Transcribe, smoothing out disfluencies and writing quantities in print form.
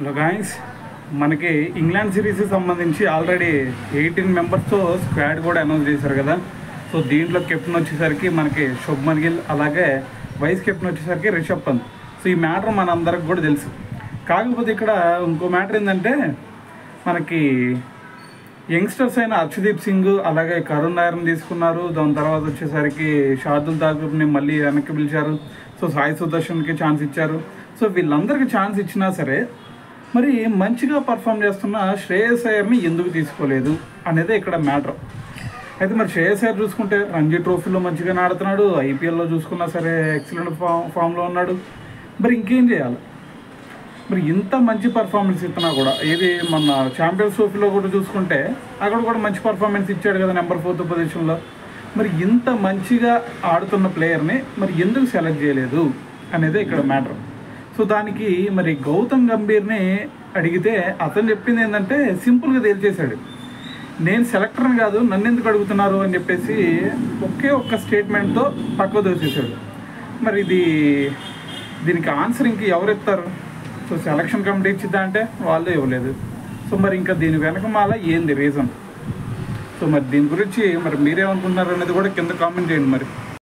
Hello guys, మనకి England సిరీస్కి సంబంధించి already 18 మెంబర్స్తో స్క్వాడ్ కూడా అనౌన్స్ చేశారు కదా. సో దీంట్లో కెప్టెన్ వచ్చేసరికి మనకి శుభ్మన్ గిల్, అలాగే వైస్ కెప్టెన్ వచ్చేసరికి రిషబ్ పంత్. సో ఈ మ్యాటర్ మనందరికి కూడా తెలుసు. కాకపోతే ఇక్కడ ఇంకో మ్యాటర్ ఏంటంటే, మనకి యంగ్స్టర్స్ అయిన అర్షదీప్ సింగ్, అలాగే కరుణ్ నాయర్ని తీసుకున్నారు. దాని తర్వాత వచ్చేసరికి షార్దుల్ ఠాకూర్ని మళ్ళీ వెనక్కి పిలిచారు. సో సాయి సుదర్శన్కి ఛాన్స్ ఇచ్చారు. సో వీళ్ళందరికీ ఛాన్స్ ఇచ్చినా సరే మరి మంచిగా పర్ఫామ్ చేస్తున్న శ్రేయస్ అయ్యర్ని ఎందుకు తీసుకోలేదు అనేది ఇక్కడ మ్యాటర్. అయితే మరి శ్రేయస్ అయ్యర్ చూసుకుంటే రంజీ ట్రోఫీలో మంచిగానే ఆడుతున్నాడు, ఐపీఎల్లో చూసుకున్నా సరే ఎక్సలెంట్ ఫామ్లో ఉన్నాడు. మరి ఇంకేం చేయాలి? మరి ఇంత మంచి పర్ఫార్మెన్స్ ఇస్తున్నా కూడా, ఇది మన ఛాంపియన్స్ ట్రోఫీలో కూడా చూసుకుంటే అక్కడ కూడా మంచి పర్ఫార్మెన్స్ ఇచ్చాడు కదా, నెంబర్ 4th పొజిషన్లో. మరి ఇంత మంచిగా ఆడుతున్న ప్లేయర్ని మరి ఎందుకు సెలెక్ట్ చేయలేదు అనేది ఇక్కడ మ్యాటర్. సో దానికి మరి గౌతమ్ గంభీర్ని అడిగితే అతను చెప్పింది ఏంటంటే, సింపుల్గా తేల్చేశాడు. నేను సెలెక్టర్ని కాదు, నన్ను ఎందుకు అడుగుతున్నారు అని చెప్పేసి ఒకే ఒక్క స్టేట్మెంట్తో పక్కకు దోసేశాడు. మరి దీనికి ఆన్సర్ ఇంక ఎవరు ఇస్తారు? సో సెలక్షన్ కమిటీ ఇచ్చిద్దా అంటే వాళ్ళు ఇవ్వలేదు. సో మరి ఇంకా దీని వెనకమాల ఏంది రీజన్? సో మరి దీని గురించి మరి మీరేమనుకుంటున్నారు అనేది కూడా కింద కామెంట్ చేయండి మరి.